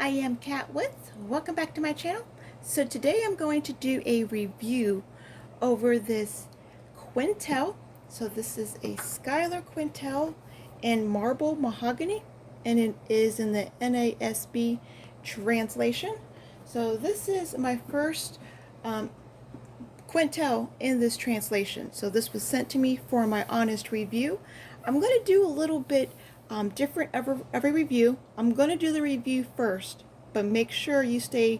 I am Kat with. Welcome back to my channel. So today I'm going to do a review over this Quentel. So this is a Schuyler Quentel in marble mahogany, and it is in the NASB translation. So this is my first Quentel in this translation. So this was sent to me for my honest review. I'm going to do a little bit different every review. I'm going to do the review first, but make sure you stay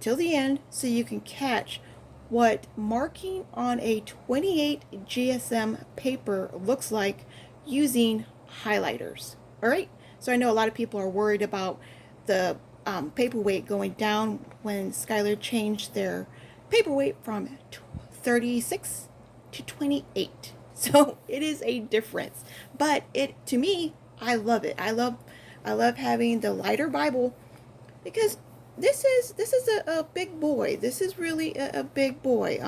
till the end so you can catch what marking on a 28 GSM paper looks like using highlighters. Alright, so I know a lot of people are worried about the paperweight going down when Schuyler changed their paperweight from 36 to 28. So it is a difference, but to me, I love it. I love having the lighter Bible because this is a big boy. This is really a big boy.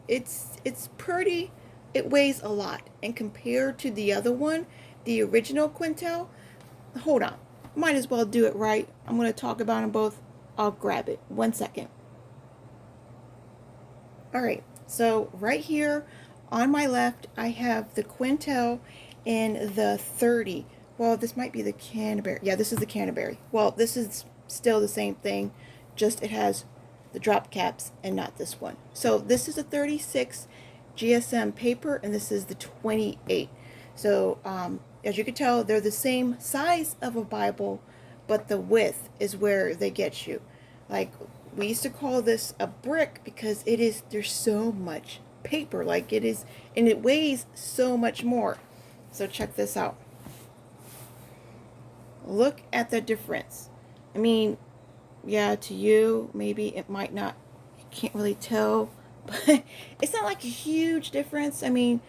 It's pretty. It weighs a lot, and compared to the other one, the original Quentel. Hold on, might as well do it right. I'm going to talk about them both. I'll grab it. 1 second. All right. So right here on my left, I have the Quentel in the 30. Well, this might be the Canterbury. Yeah, this is the Canterbury. Well, this is still the same thing, just it has the drop caps and not this one. So this is a 36 GSM paper, and this is the 28. So as you can tell, they're the same size of a Bible, but the width is where they get you. Like, we used to call this a brick because there's so much paper, like it is, and it weighs so much more. So check this out. Look at the difference. I mean, yeah, to you, maybe it might not, you can't really tell, but it's not like a huge difference. I mean,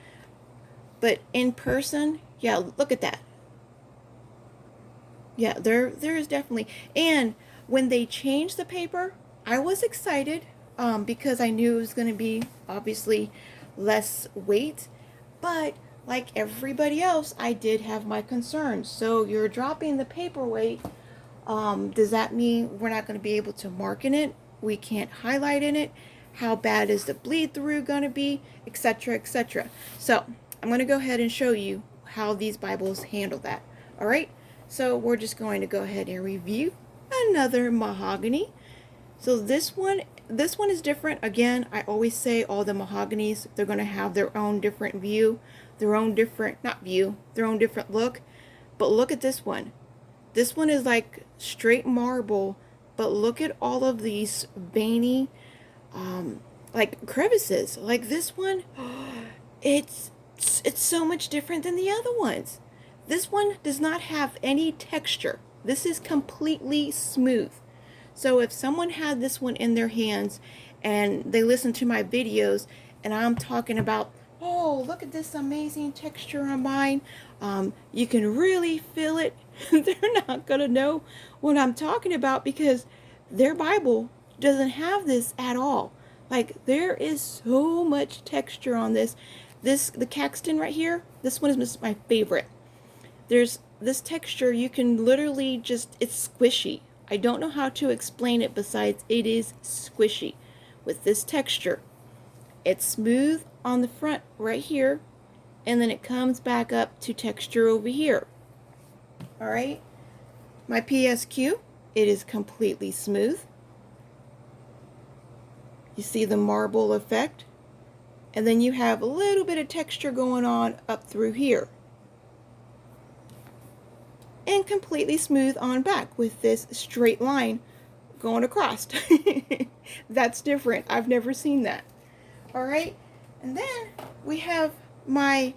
but in person, yeah, look at that. Yeah, there is definitely, and when they changed the paper, I was excited because I knew it was going to be obviously less weight, but like everybody else, I did have my concerns. So you're dropping the paperweight. Does that mean we're not going to be able to mark in it? We can't highlight in it? How bad is the bleed through going to be? Etc., etc. So I'm going to go ahead and show you how these Bibles handle that. All right. So we're just going to go ahead and review another mahogany. So this one is different. Again, I always say all the mahoganies, they're going to have their own different view, their own different, their own different look. But look at this one. This one is like straight marble, but look at all of these veiny, like crevices. Like this one, it's so much different than the other ones. This one does not have any texture. This is completely smooth. So if someone had this one in their hands and they listen to my videos and I'm talking about, oh, look at this amazing texture on mine, you can really feel it. They're not going to know what I'm talking about because their Bible doesn't have this at all. Like, there is so much texture on this. The Caxton right here, this one is my favorite. There's this texture, you can literally just, it's squishy. I don't know how to explain it besides it is squishy. With this texture, it's smooth on the front right here, and then it comes back up to texture over here. Alright, my PSQ, it is completely smooth. You see the marble effect, and then you have a little bit of texture going on up through here. And completely smooth on back with this straight line going across. That's different. I've never seen that. Alright, and then we have my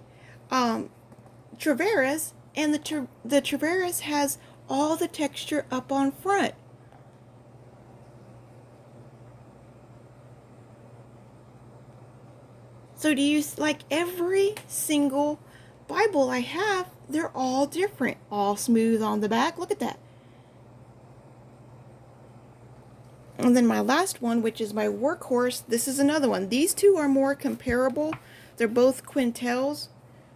Traveras, and the Traveras has all the texture up on front. So do you, like every single Bible I have, they're all different, all smooth on the back. Look at that. And then my last one, which is my workhorse, this is another one. These two are more comparable. They're both Quentels.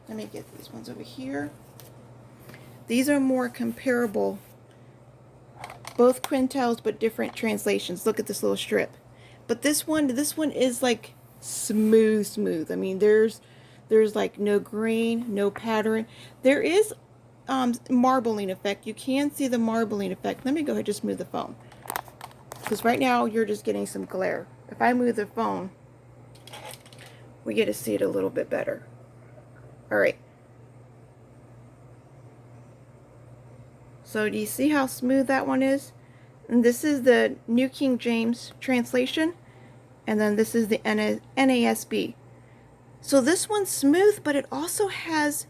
Let me get these ones over here. These are more comparable Both Quentels, but different translations. Look at this little strip. But this one is like smooth. I mean, there's like no grain, no pattern. There is marbling effect. You can see the marbling effect. Let me go ahead and just move the phone, because right now you're just getting some glare. If I move the phone, we get to see it a little bit better. All right. So do you see how smooth that one is? And this is the New King James translation, and then this is the NASB. So this one's smooth, but it also has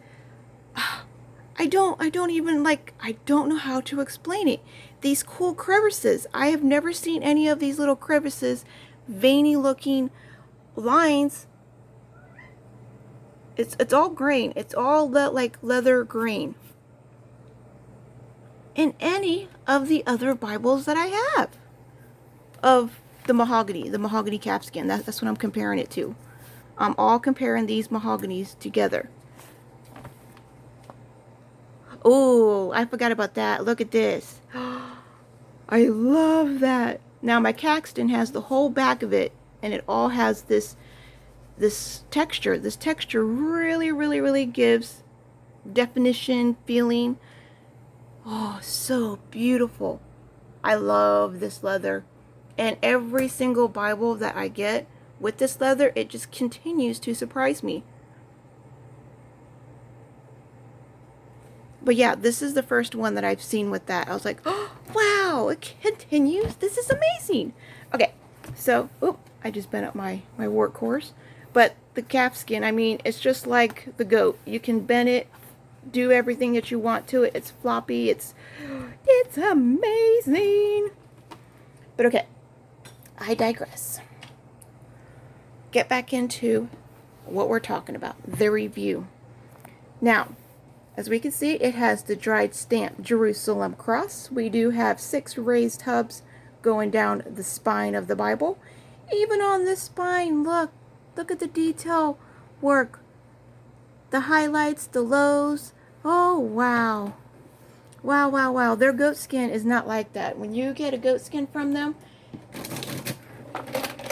I don't know how to explain it. These cool crevices. I have never seen any of these little crevices, veiny looking lines. It's all grain. It's all like leather grain in any of the other Bibles that I have of the mahogany calfskin. That's what I'm comparing it to. I'm all comparing these mahoganies together. Oh, I forgot about that. Look at this. I love that. Now my Caxton has the whole back of it, and it all has this texture. This texture really gives definition, feeling. Oh, so beautiful. I love this leather. And every single Bible that I get with this leather, it just continues to surprise me. But yeah, this is the first one that I've seen with that. I was like, oh, wow, it continues. This is amazing. Okay, so, I just bent up my workhorse. But the calfskin, I mean, it's just like the goat. You can bend it, do everything that you want to it. It's floppy. It's amazing. But okay, I digress. Get back into what we're talking about, the review. Now, as we can see, it has the dried stamp Jerusalem cross. We do have 6 raised hubs going down the spine of the Bible. Even on this spine, look at the detail work. The highlights, the lows. Oh, wow. Wow. Their goat skin is not like that. When you get a goat skin from them,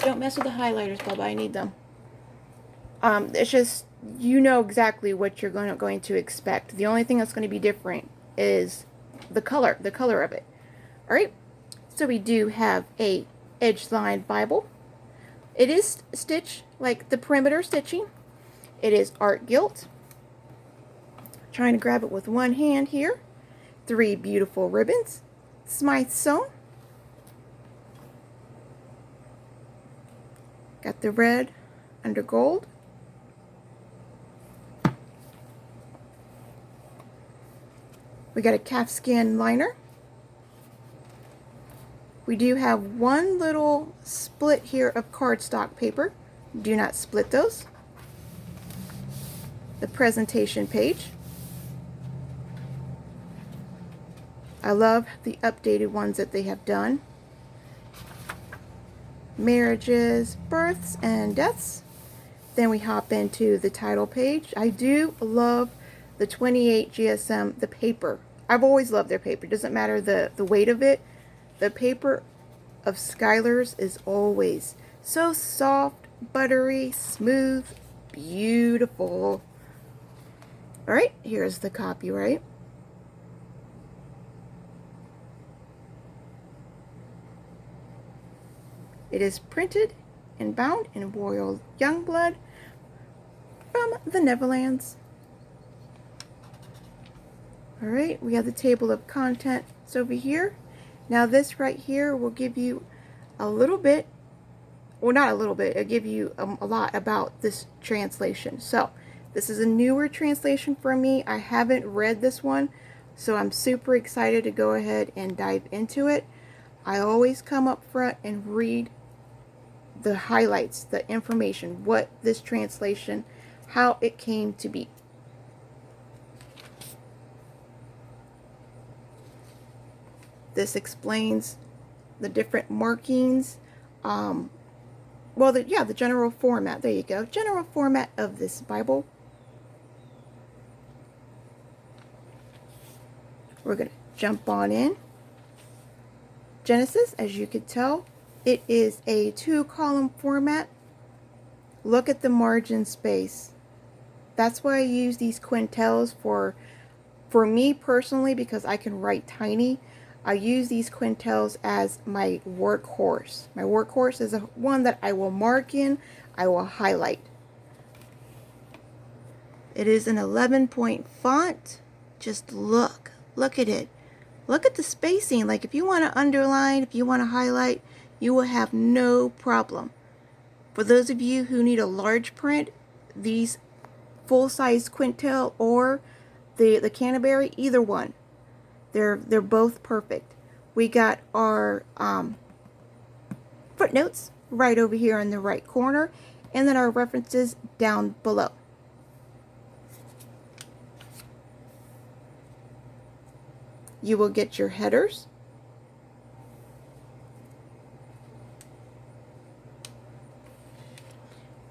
don't mess with the highlighters, Bubba. I need them. It's just, you know exactly what you're going to expect. The only thing that's going to be different is the color of it. All right. So we do have a Edgeline Bible. It is stitched like the perimeter stitching. It is art gilt. Trying to grab it with one hand here. 3 beautiful ribbons. Smythe sewn. Got the red under gold. We got a calfskin liner. We do have one little split here of cardstock paper. Do not split those. The presentation page. I love the updated ones that they have done. Marriages, births, and deaths. Then we hop into the title page. I do love the 28 GSM, the paper. I've always loved their paper. It doesn't matter the weight of it. The paper of Schuyler's is always so soft, buttery, smooth, beautiful. All right, here's the copyright. It is printed and bound in Royal Youngblood from the Netherlands. All right, we have the table of contents over here. Now this right here will give you a little bit, well, not a little bit, it'll give you a lot about this translation. So this is a newer translation for me. I haven't read this one, so I'm super excited to go ahead and dive into it. I always come up front and read the highlights, the information, what this translation, how it came to be. This explains the different markings. Well, the general format. There you go. General format of this Bible. We're going to jump on in. Genesis, as you could tell, it is a 2-column format. Look at the margin space. That's why I use these Quentels for me personally, because I can write tiny. I use these Quentels as my workhorse. My workhorse is one that I will mark in, I will highlight. It is an 11-point font. Just look at it. Look at the spacing. Like if you want to underline, if you want to highlight, you will have no problem. For those of you who need a large print, these full-size Quentel or the Canterbury, either one, they're both perfect. We got our footnotes right over here in the right corner, and then our references down below. You will get your headers.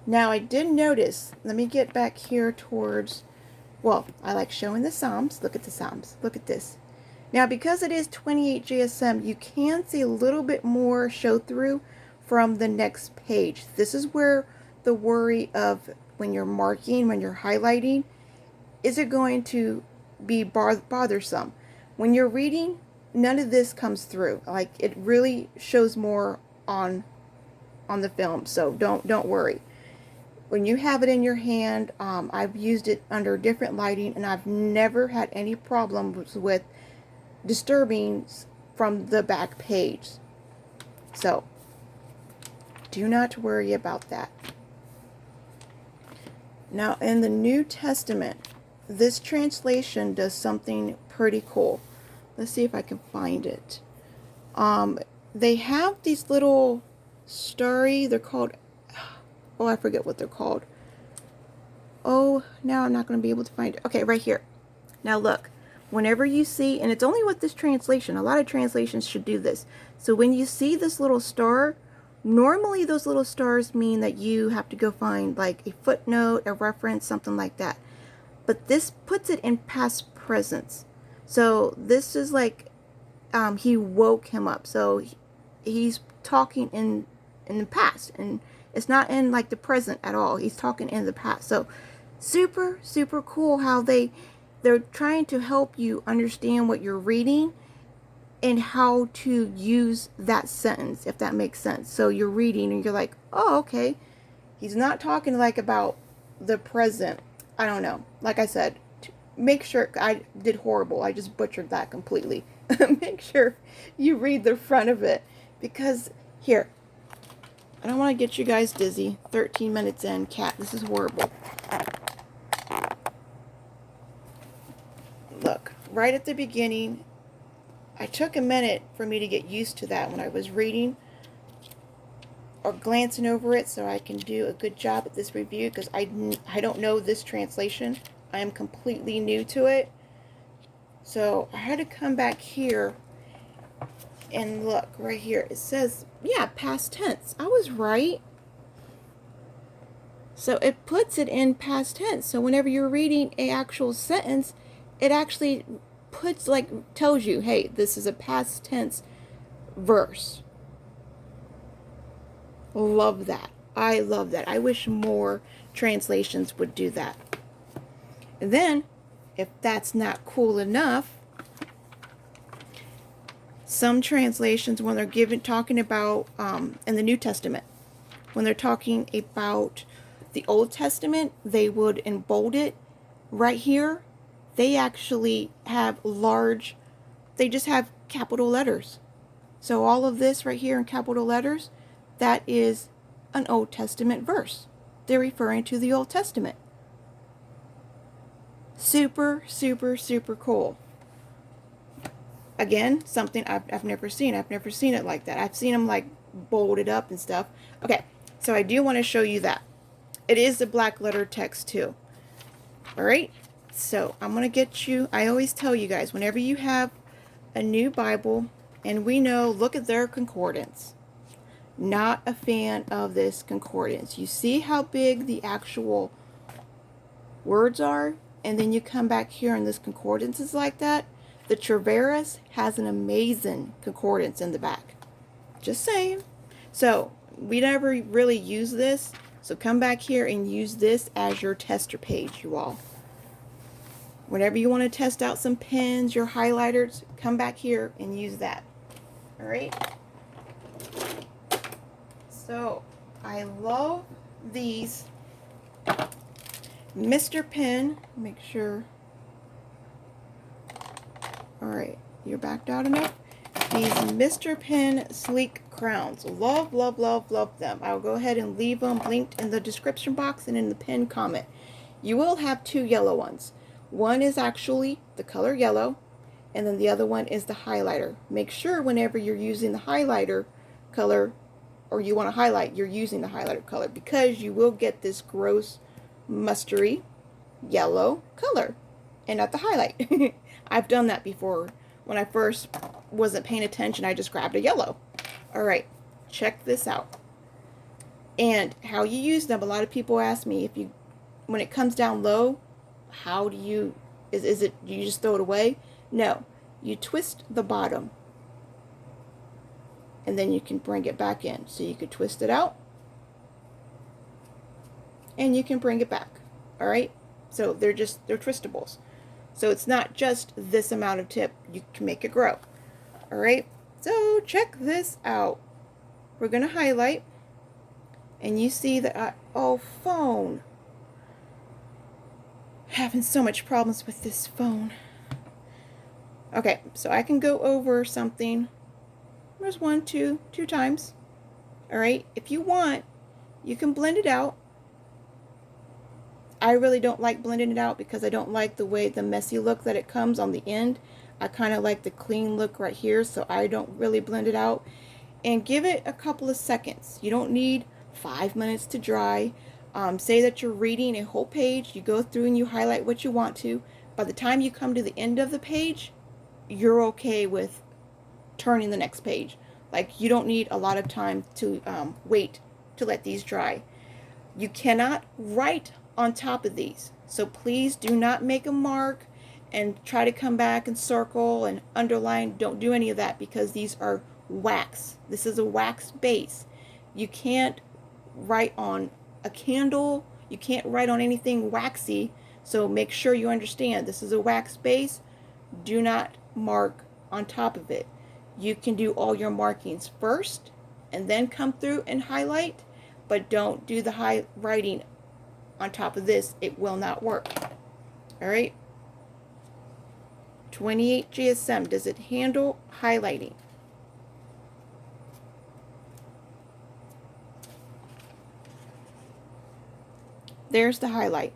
Now I did notice, let me get back here towards, well, I like showing the Psalms. Look at the Psalms. Look at this. Now because it is 28 GSM, you can see a little bit more show through from the next page. This is where the worry of when you're marking, when you're highlighting, is it going to be bothersome? When you're reading, none of this comes through. Like it really shows more on the film, so don't worry. When you have it in your hand, I've used it under different lighting, and I've never had any problems with disturbance from the back page. So do not worry about that. Now in the New Testament, this translation does something pretty cool. Let's see if I can find it. They have these little starry, they're called, oh, I forget what they're called. Oh, now I'm not going to be able to find it. Okay, right here. Now look, whenever you see, and it's only with this translation, a lot of translations should do this. So when you see this little star, normally those little stars mean that you have to go find like a footnote, a reference, something like that. But this puts it in past presence. So this is like he woke him up. So he's talking in the past, and it's not in like the present at all. He's talking in the past. So super cool how they're trying to help you understand what you're reading and how to use that sentence, if that makes sense. So you're reading and you're like, oh, okay, he's not talking like about the present. I don't know. Like I said, make sure, I did horrible. I just butchered that completely. Make sure you read the front of it, because here, I don't want to get you guys dizzy. 13 minutes in, cat, this is horrible. Look, right at the beginning, I took a minute for me to get used to that when I was reading or glancing over it, so I can do a good job at this review, because I don't know this translation. I am completely new to it. So I had to come back here and look right here. It says, yeah, past tense. I was right. So it puts it in past tense. So whenever you're reading an actual sentence, it actually puts, like, tells you, hey, this is a past tense verse. Love that. I love that. I wish more translations would do that. And then, if that's not cool enough, some translations, when they're talking about in the New Testament, when they're talking about the Old Testament, they would embold it right here. They actually have they just have capital letters. So all of this right here in capital letters, that is an Old Testament verse. They're referring to the Old Testament. Super cool. Again, something I've never seen. I've never seen it like that. I've seen them like bolded up and stuff. Okay, so I do want to show you that. It is the black letter text too. Alright, so I'm going to get you, I always tell you guys, whenever you have a new Bible, and we know, look at their concordance. Not a fan of this concordance. You see how big the actual words are? And then you come back here and this concordance is like that. The Traveras has an amazing concordance in the back. Just saying. So we never really use this. So come back here and use this as your tester page, you all. Whenever you want to test out some pens, your highlighters, come back here and use that. All right. So I love these Mr. Pen. Make sure. All right, you're backed out enough. These Mr. Pen Sleek Crowns. Love, love, love, love them. I'll go ahead and leave them linked in the description box and in the pinned comment. You will have two yellow ones. One is actually the color yellow, and then the other one is the highlighter. Make sure whenever you're using the highlighter color, or you want to highlight, you're using the highlighter color, because you will get this gross mustardy yellow color and not the highlight. I've done that before. When I first wasn't paying attention, I just grabbed a yellow. All right, check this out. And how you use them, a lot of people ask me, if you, when it comes down low, how do you, is it, you just throw it away? No, you twist the bottom and then you can bring it back in. So you could twist it out and you can bring it back. All right, so they're twistables. So it's not just this amount of tip, you can make it grow. All right, so check this out. We're gonna highlight, and you see that oh, phone. Having so much problems with this phone. Okay, so I can go over something. There's two times. All right, if you want, you can blend it out. I really don't like blending it out because I don't like the way, the messy look that it comes on the end. I kind of like the clean look right here, so I don't really blend it out. And give it a couple of seconds. You don't need 5 minutes to dry. Say that you're reading a whole page, you go through and you highlight what you want to. By the time you come to the end of the page, you're okay with turning the next page. Like, you don't need a lot of time to wait to let these dry. You cannot write on top of these, so please do not make a mark and try to come back and circle and underline. Don't do any of that, because these are wax. This is a wax base. You can't write on a candle, you can't write on anything waxy, so make sure you understand this is a wax base. Do not mark on top of it. You can do all your markings first and then come through and highlight, but don't do the highlighting on top of this. It will not work. All right, 28 GSM, does it handle highlighting? There's the highlight.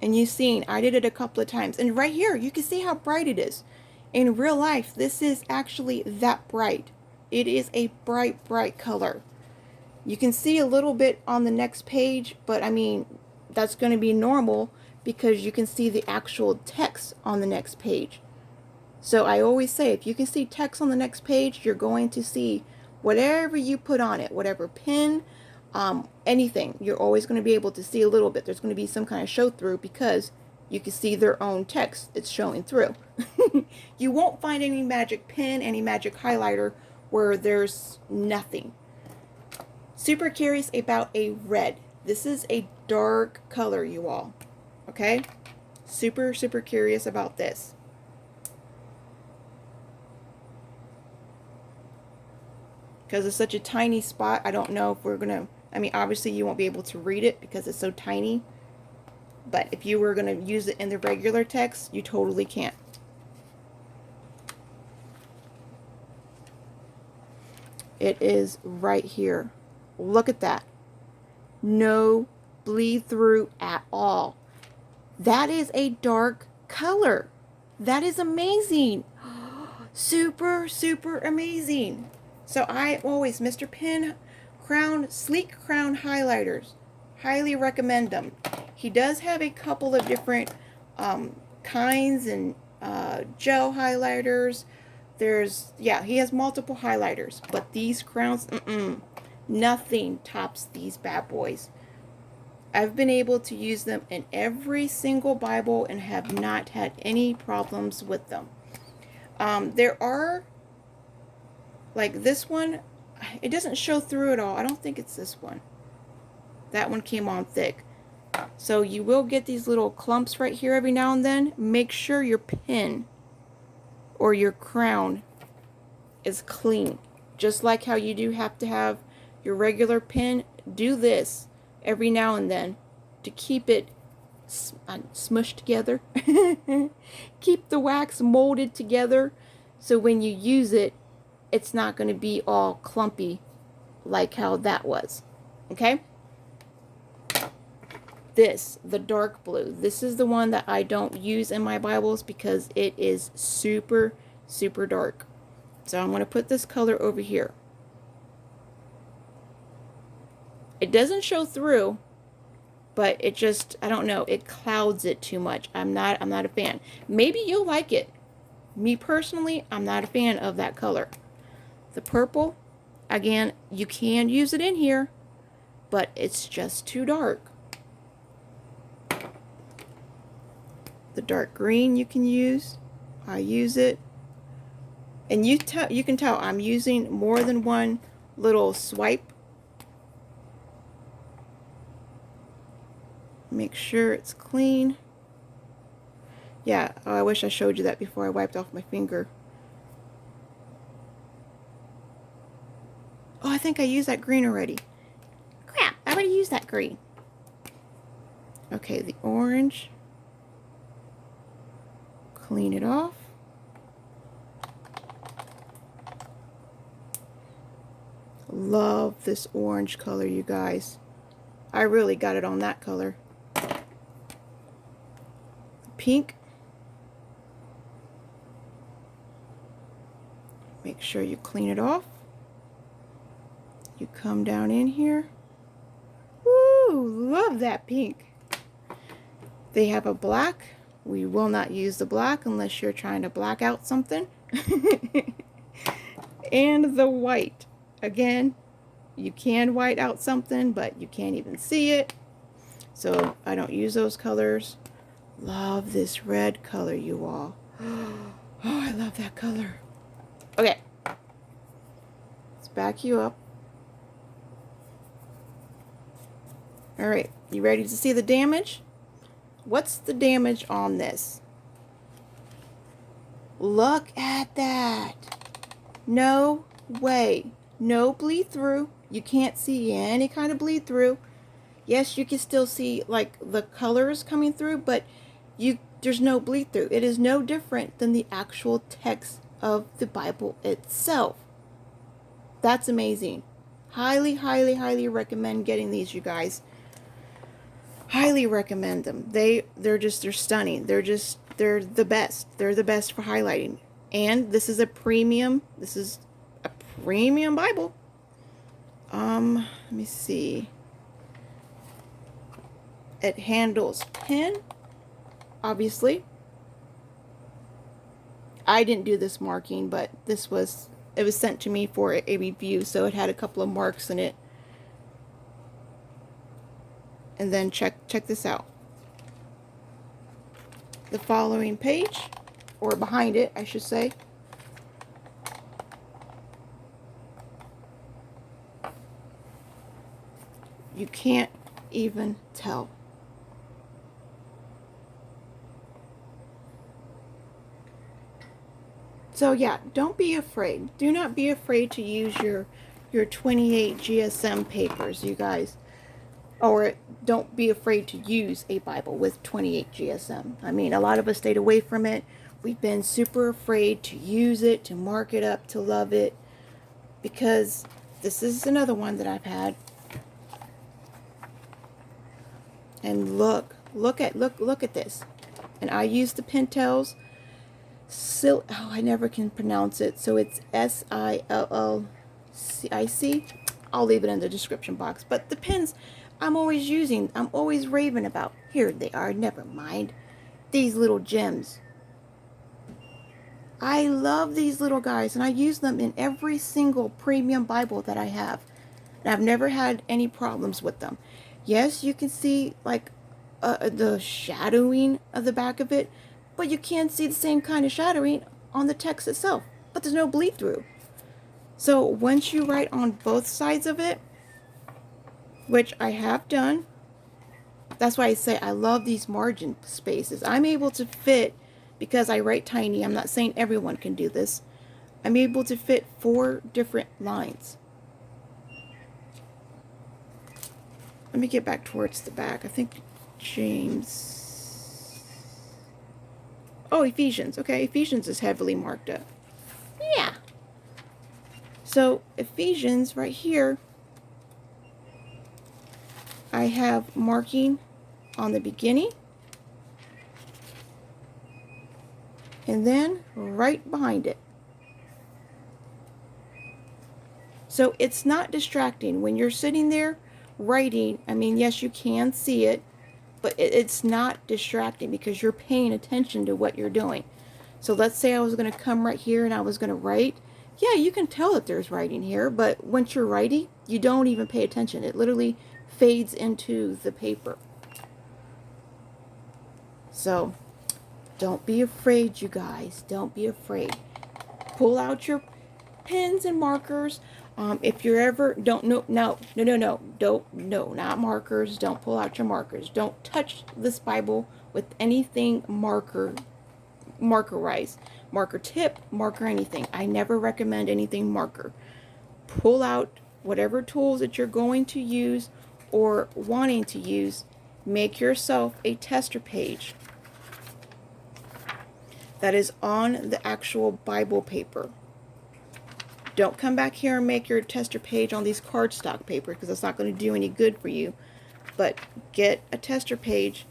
And you've seen, I did it a couple of times. And right here, you can see how bright it is. In real life, this is actually that bright. It is a bright, bright color. You can see a little bit on the next page, but I mean, that's going to be normal because you can see the actual text on the next page. So I always say, if you can see text on the next page, you're going to see whatever you put on it, whatever pen, anything, you're always going to be able to see a little bit. There's going to be some kind of show through because you can see their own text. It's showing through. You won't find any magic pen, any magic highlighter where there's nothing. Super curious about a red. This is a dark color, you all. Okay? Super, super curious about this. Because it's such a tiny spot, I don't know if we're going to, I mean, obviously you won't be able to read it because it's so tiny. But if you were going to use it in the regular text, you totally can't. It is right here. Look at that. No bleed through at all. That is a dark color. That is amazing. Super, super amazing. So I always, Mr. Pen Crown, Sleek Crown Highlighters. Highly recommend them. He does have a couple of different kinds and gel highlighters. There's, yeah, he has multiple highlighters. But these crowns, nothing tops these bad boys. I've been able to use them in every single Bible and have not had any problems with them. There are, like this one, it doesn't show through at all. I don't think it's this one. That one came on thick. So you will get these little clumps right here every now and then. Make sure your pin or your crown is clean. Just like how you do have to have your regular pin, do this every now and then to keep it smushed together. Keep the wax molded together so when you use it, it's not going to be all clumpy like how that was. Okay? This, the dark blue, this is the one that I don't use in my Bibles because it is super, super dark. So I'm going to put this color over here. It doesn't show through, but it just, I don't know, it clouds it too much. I'm not a fan. Maybe you'll like it. Me personally, I'm not a fan of that color. The purple, again, you can use it in here, but it's just too dark. The dark green you can use. I use it. And you can tell I'm using more than one little swipe. Make sure it's clean. Yeah, oh, I wish I showed you that before I wiped off my finger. Oh, I think I used that green already. Crap, I already used that green. Okay, the orange. Clean it off. Love this orange color, you guys. I really got it on that color. Pink. Make sure you clean it off. You come down in here. Woo! Love that pink. They have a black. We will not use the black unless you're trying to black out something. And the white. Again, you can white out something, but you can't even see it. So I don't use those colors. Love this red color, you all. Oh, I love that color. Okay. Let's back you up. All right, you ready to see the damage? What's the damage on this? Look at that. No way. No bleed through. You can't see any kind of bleed through. Yes, you can still see like the colors coming through, but there's no bleed through. It is no different than the actual text of the Bible itself. That's amazing. Highly, highly, highly recommend getting these, you guys. Highly recommend them. They're stunning. They're the best. They're the best for highlighting. And this is a premium. This is a premium Bible. Let me see. It handles pen, obviously. I didn't do this marking, but it was sent to me for a review, so it had a couple of marks in it. And then check this out. The following page, or behind it, I should say. You can't even tell. So yeah, don't be afraid. Do not be afraid to use your 28 GSM papers, you guys. Or don't be afraid to use a Bible with 28 GSM. I mean, a lot of us stayed away from it. We've been super afraid to use it, to mark it up, to love it. Because this is another one that I've had. And look at this. And I use the Quentels. I never can pronounce it. So it's SILLCIC. I'll leave it in the description box. But the pens I'm always using, I'm always raving about. Here they are, never mind. These little gems. I love these little guys, and I use them in every single premium Bible that I have. And I've never had any problems with them. Yes, you can see like the shadowing of the back of it, but you can't see the same kind of shadowing on the text itself. But there's no bleed through. So once you write on both sides of it, which I have done, that's why I say I love these margin spaces. I'm able to fit, because I write tiny, I'm not saying everyone can do this, I'm able to fit 4 different lines. Let me get back towards the back. I think James... Oh, Ephesians. Okay, Ephesians is heavily marked up. Yeah. So, Ephesians right here, I have marking on the beginning, and then right behind it. So it's not distracting when you're sitting there writing. I mean, yes, you can see it, but it's not distracting because you're paying attention to what you're doing. So let's say I was going to come right here and I was going to write. Yeah, you can tell that there's writing here, but once you're writing, you don't even pay attention. It literally fades into the paper. So don't be afraid, you guys. Don't be afraid. Pull out your pens and markers. If you're ever, not markers. Don't pull out your markers. Don't touch this Bible with anything markerized. Marker tip, marker anything. I never recommend anything marker. Pull out whatever tools that you're going to use or wanting to use. Make yourself a tester page that is on the actual Bible paper. Don't come back here and make your tester page on these cardstock paper, because that's not going to do any good for you. But get a tester page.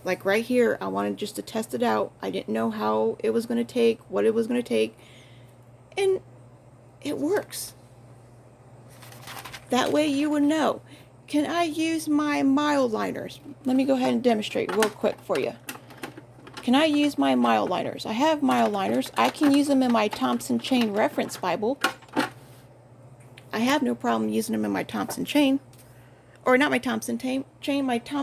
Like right here, I wanted just to test it out. I didn't know how it was going to take, what it was going to take. And it works. That way you would know. Can I use my mile liners? Let me go ahead and demonstrate real quick for you. Can I use my mile liners? I have mile liners. I can use them in my Thompson Chain Reference Bible. I have no problem using them in my Thompson Chain. Or not my Thompson Chain, my Thompson